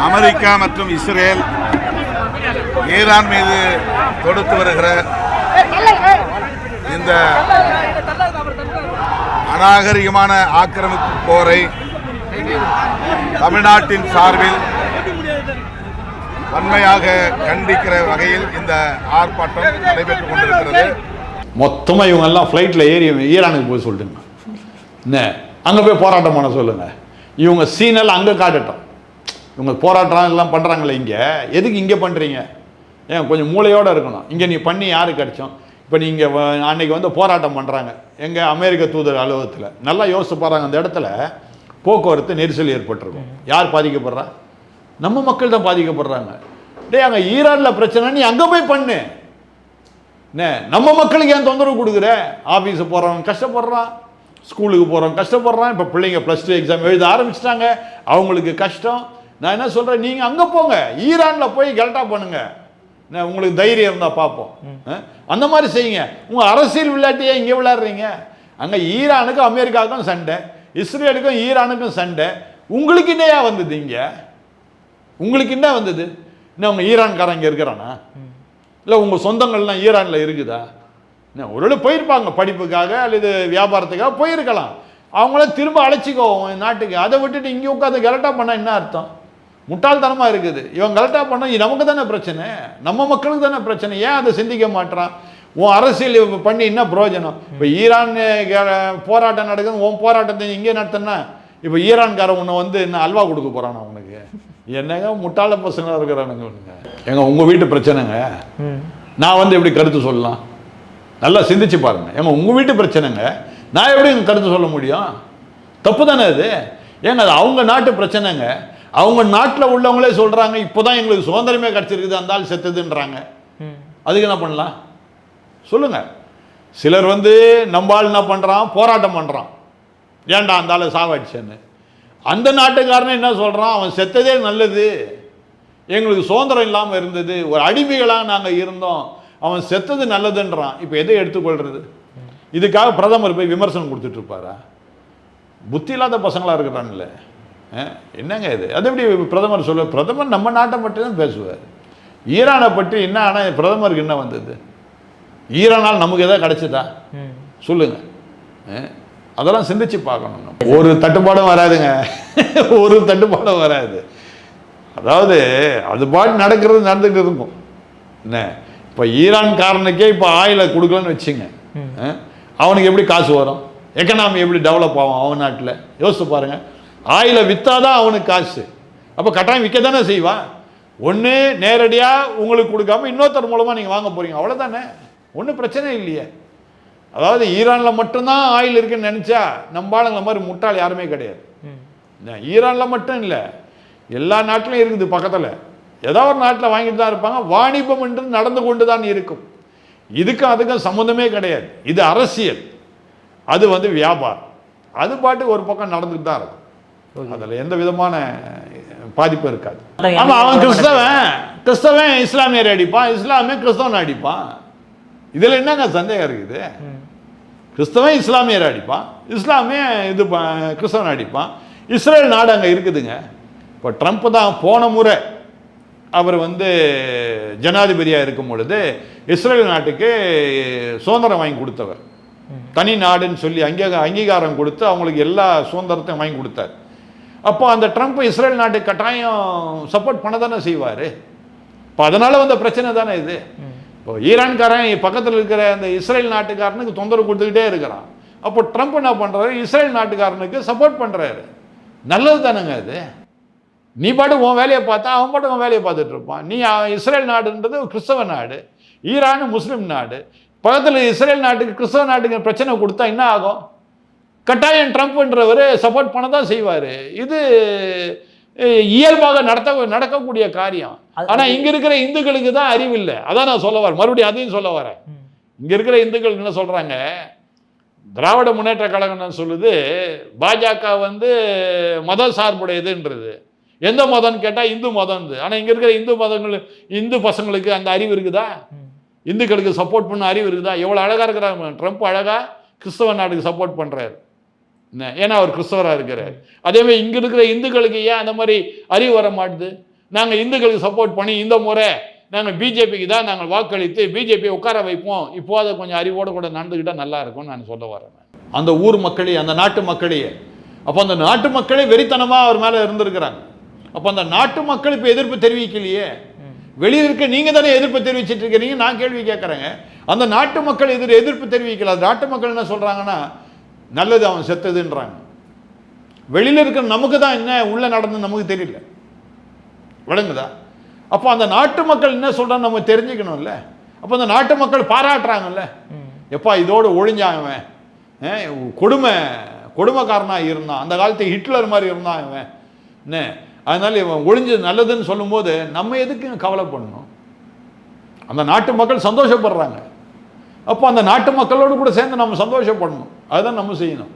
America மற்றும் Israel Iran மீது தொடுத்து வருகிற இந்த அநாகரிகமான ஆக்கிரமிப்பு போரை தமிழ்நாட்டின் சார்பில் வன்மையாக கண்டிக்கிற வகையில் இந்த ஆர்ப்பாட்டம் நடைபெற்றுக் கொண்டிருக்கிறது. மொத்தமாக இவங்க எல்லாம் ஃப்ளைட்டில் ஏறி ஈரானுக்கு போய் சொல்லிட்டுங்க, என்ன அங்கே போய் போராட்டம் பண்ண சொல்லுங்கள். இவங்க சீனெல்லாம் அங்கே காட்டட்டும். இவங்க போராட்டம் எல்லாம் பண்ணுறாங்களே இங்கே, எதுக்கு இங்கே பண்ணுறீங்க? ஏன் கொஞ்சம் மூளையோடு இருக்கணும். இங்கே நீ பண்ணி யாருக்கு கிடைச்சோம்? இப்போ நீங்கள் அன்றைக்கி வந்து போராட்டம் பண்ணுறாங்க எங்கள் அமெரிக்க தூதர் அலுவலகத்தில். நல்லா யோசிச்சு பாருங்க, அந்த இடத்துல போக்குவரத்து நெரிசல் ஏற்பட்டிருக்கும். யார் பாதிக்கப்படுறா? நம்ம மக்கள் தான் பாதிக்கப்படுறாங்க. டே அங்கே ஈரானில் பிரச்சனை, நீ அங்கே போய் பண்ணு. என்ன நம்ம மக்களுக்கு ஏன் தொந்தரவு கொடுக்குற? ஆஃபீஸு போகிறவங்க கஷ்டப்படுறான், ஸ்கூலுக்கு போகிறவங்க கஷ்டப்படுறான். இப்போ பிள்ளைங்க +2 எக்ஸாம் எழுத ஆரம்பிச்சிட்டாங்க, அவங்களுக்கு கஷ்டம். நான் என்ன சொல்கிறேன், நீங்கள் அங்கே போங்க, ஈரானில் போய் கரெக்டாக பண்ணுங்க. உங்களுக்கு தைரியம் இருந்தால் பார்ப்போம். அந்த மாதிரி செய்யுங்க. உங்கள் அரசியல் விளையாட்டியே இங்கே விளையாடுறீங்க. அங்கே ஈரானுக்கும் அமெரிக்காவுக்கும் சண்டை, இஸ்ரேலுக்கும் ஈரானுக்கும் சண்டை. உங்களுக்கு என்னையா வந்தது? இங்கே உங்களுக்கு என்ன வந்தது? என்ன உங்கள் ஈரான்காரன் இங்கே இருக்கிறானா? இல்லை உங்கள் சொந்தங்கள்லாம் ஈரானில் இருக்குதா? என்ன ஒரு போயிருப்பாங்க படிப்புக்காக அல்லது வியாபாரத்துக்காக போயிருக்கலாம். அவங்கள திரும்ப அழைச்சிக்கோ நாட்டுக்கு. அதை விட்டுட்டு இங்கே உட்காந்து கலட்டா பண்ணால் என்ன அர்த்தம்? முட்டாள்தனமாக இருக்குது. இவன் கலட்டா பண்ண நமக்கு தானே பிரச்சனை, நம்ம மக்களுக்கு தானே பிரச்சனை. ஏன் அதை சிந்திக்க மாட்டான்? உன் அரசியல் பண்ணி என்ன பிரயோஜனம்? இப்போ ஈரான் போராட்டம் நடக்குது, உன் போராட்டத்தை இங்கே நடத்தினா இப்போ ஈரான்காரன் உன்னை வந்து என்ன அல்வா கொடுக்க போகிறான் அவனுக்கு? என்னங்க முட்டாள பசங்களாக இருக்கிறானுங்க. எங்க உங்கள் வீட்டு பிரச்சனைங்க, நான் வந்து எப்படி கருத்து சொல்லலாம்? நல்லா சிந்திச்சு பாருங்க. ஏங்க உங்கள் வீட்டு பிரச்சனைங்க, நான் எப்படி கருத்து சொல்ல முடியும்? தப்பு தானே அது. ஏங்க அது அவங்க நாட்டு பிரச்சனைங்க. அவங்க நாட்டில் உள்ளவங்களே சொல்கிறாங்க இப்போதான் எங்களுக்கு சுதந்திரமே கிடச்சிருக்குது, அந்த ஆள் செத்துதுன்றாங்க. அதுக்கு என்ன பண்ணலாம் சொல்லுங்க? சிலர் வந்து நம்பால் என்ன பண்ணுறான், போராட்டம் பண்ணுறான், ஏன்டா அந்த ஆளை சாவாடிச்சேன்னு. அந்த நாட்டுக்காரன் என்ன சொல்கிறான், அவன் செத்ததே நல்லது, எங்களுக்கு சுதந்திரம் இல்லாமல் இருந்தது, ஒரு அடிமைகளாக நாங்கள் இருந்தோம், அவன் செத்தது நல்லதுன்றான். இப்போ எதை எடுத்துக்கொள்கிறது? இதுக்காக பிரதமர் போய் விமர்சனம் கொடுத்துட்டு இருப்பாரா? புத்தி இல்லாத பசங்களாக இருக்கிறான்ல. என்னங்க இது? அது எப்படி பிரதமர் சொல்ல? பிரதமர் நம்ம நாட்டை மட்டும்தான் பேசுவார். ஈரானை பற்றி என்ன? ஆனால் பிரதமருக்கு என்ன வந்தது? ஈரானால் நமக்கு எதாவது கிடைச்சதா சொல்லுங்க. அதெல்லாம் சிந்திச்சு பார்க்கணும். ஒரு தட்டுப்பாடும் வராதுங்க, ஒரு தட்டுப்பாடும் வராது. அதாவது அது பாட்டு நடக்கிறது நடந்துகிட்டு இருக்கும். என்ன இப்போ ஈரான்காரனுக்கே இப்போ ஆயிலை கொடுக்கலன்னு வச்சுங்க, அவனுக்கு எப்படி காசு வரும்? எக்கனாமி எப்படி டெவலப் ஆகும் அவன் நாட்டில்? யோசிச்சு பாருங்கள். ஆயிலை விற்றாதான் அவனுக்கு காசு. அப்போ கட்டாயம் விற்க தானே செய்வான். ஒன்று நேரடியாக உங்களுக்கு கொடுக்காம இன்னொருத்தர் மூலமாக நீங்கள் வாங்க போகிறீங்க, அவ்வளோதானே. ஒன்றும் பிரச்சனை இல்லையே. அதாவது ஈரானில் மட்டும்தான் ஆயில் இருக்குன்னு நினச்சா நம்ம ஆளுங்களை மாதிரி முட்டாள் யாருமே கிடையாது. ஈரானில் மட்டும் இல்லை, எல்லா நாட்டிலும் இருக்குது. பக்கத்தில் ஏதாவது ஒரு நாட்டில் வாங்கிட்டு தான் இருப்பாங்க. வாணிபம் என்று நடந்து கொண்டு தான் இருக்கும். இதுக்கும் அதுக்கும் சம்மந்தமே கிடையாது. இது அரசியல், அது வந்து வியாபாரம். அது பாட்டு ஒரு பக்கம் நடந்துட்டு தான் இருக்கும். அதில் எந்த விதமான பாதிப்பும் இருக்காது. ஆமாம், அவன் கிறிஸ்தவன் இஸ்லாமியரை அடிப்பான், இஸ்லாமிய கிறிஸ்தவன் அடிப்பான். இதில் என்னங்க சந்தேகம் இருக்குது? கிறிஸ்தவன் இஸ்லாமியரை அடிப்பான், இஸ்லாமிய இது கிறிஸ்தவன் அடிப்பான். இஸ்ரேல் நாடு அங்கே இருக்குதுங்க. இப்போ ட்ரம்ப் தான் போன முறை அவர் வந்து ஜனாதிபதியாக இருக்கும் பொழுது இஸ்ரேல் நாட்டுக்கு சுதந்திரம் வாங்கி கொடுத்தவர். தனி நாடுன்னு சொல்லி அங்கீகாரம் கொடுத்து அவங்களுக்கு எல்லா சுதந்திரத்தையும் வாங்கி கொடுத்தார். அப்போ அந்த ட்ரம்ப் இஸ்ரேல் நாட்டுக்கு கட்டாயம் சப்போர்ட் பண்ண தானே செய்வார். இப்போ அதனால் வந்த பிரச்சனை தானே இது. இப்போ ஈரான்காரன் பக்கத்தில் இருக்கிற அந்த இஸ்ரேல் நாட்டுக்காரனுக்கு தொந்தரவு கொடுத்துக்கிட்டே இருக்கிறான். அப்போ ட்ரம்ப் என்ன பண்ணுறாரு, இஸ்ரேல் நாட்டுக்காரனுக்கு சப்போர்ட் பண்ணுறாரு. நல்லது தானேங்க அது. நீ பாட்டு உன் வேலையை பார்த்தா அவன் பாட்டு உன் வேலையை பார்த்துட்டு இருப்பான். நீ இஸ்ரேல் நாடுன்றது கிறிஸ்தவ நாடு, ஈரான் முஸ்லீம் நாடு. பக்கத்தில் இஸ்ரேல் நாட்டுக்கு கிறிஸ்தவ நாட்டுக்கு பிரச்சனை கொடுத்தா என்ன ஆகும்? கட்டாயம் ட்ரம்ப்ன்றவர் சப்போர்ட் பண்ண தான் செய்வார். இது இயல்பாக நடக்கக்கூடிய காரியம். ஆனால் இங்கே இருக்கிற இந்துக்களுக்கு தான் அறிவில்லை. அதான் நான் சொல்ல வரேன், மறுபடியும் அதையும் சொல்ல வரேன். இங்கே இருக்கிற இந்துக்கள் என்ன சொல்கிறாங்க, திராவிட முன்னேற்ற கழகம் சொல்லுது பாஜக வந்து மத சார்புடையதுன்றது. எந்த மதம்னு கேட்டால் இந்து மதம். ஆனால் இங்கே இருக்கிற இந்து பசங்களுக்கு அந்த அறிவு இருக்குதா? இந்துக்களுக்கு சப்போர்ட் பண்ண அறிவு இருக்குதா? எவ்வளோ அழகாக இருக்கிறாங்க. ட்ரம்ப் அழகாக கிறிஸ்தவ நாடுக்கு சப்போர்ட் பண்ணுறாரு. என்ன, ஏன்னா அவர் கிறிஸ்தவராக இருக்கிறார். அதே மாதிரி இங்கே இருக்கிற இந்துக்களுக்கு ஏன் அந்த மாதிரி அறிவு வர மாட்டுது? நாங்கள் இந்துக்களுக்கு சப்போர்ட் பண்ணி இந்த முறை நாங்கள் பிஜேபிக்கு தான் நாங்கள் வாக்களித்து பிஜேபியை உட்கார வைப்போம், இப்போ அதை கொஞ்சம் அறிவோடு கூட நடந்துக்கிட்டால் நல்லா இருக்கும்னு நான் சொல்ல வரேன். அந்த ஊர் மக்களையே, அந்த நாட்டு மக்களையே, அப்போ அந்த நாட்டு மக்களே வெறித்தனமாக அவர் மேலே இருந்திருக்கிறாங்க. அப்போ அந்த நாட்டு மக்கள் இப்போ எதிர்ப்பு தெரிவிக்கலையே, வெளியில் இருக்க நீங்கள் தானே எதிர்ப்பு தெரிவிச்சிட்டு இருக்கிறீங்க. நான் கேள்வி கேட்குறேங்க, அந்த நாட்டு மக்கள் எதிர்ப்பு தெரிவிக்கல. அந்த நாட்டு மக்கள் என்ன சொல்கிறாங்கன்னா, நல்லது அவன் செத்ததுன்றாங்க. வெளியில் இருக்கிற நமக்கு தான் என்ன உள்ள நடந்து நமக்கு தெரியல, விளங்குதா? அப்போ அந்த நாட்டு மக்கள் என்ன சொல்கிறான்னு நம்ம தெரிஞ்சுக்கணும்ல. அப்போ அந்த நாட்டு மக்கள் பாராட்டுறாங்கல்ல, எப்பா இதோடு ஒழிஞ்சான் கொடுமைக்காரனாக இருந்தான், அந்த காலத்து ஹிட்லர் மாதிரி இருந்தான் இவன் என்ன, அதனால இவன் ஒழிஞ்சு நல்லதுன்னு சொல்லும்போது நம்ம எதுக்கு கவலை பண்ணணும்? அந்த நாட்டு மக்கள் சந்தோஷப்படுறாங்க. அப்போ அந்த நாட்டு மக்களோடு கூட சேர்ந்து நம்ம சந்தோஷப்படணும். அதுதான் நம்ம செய்யணும்.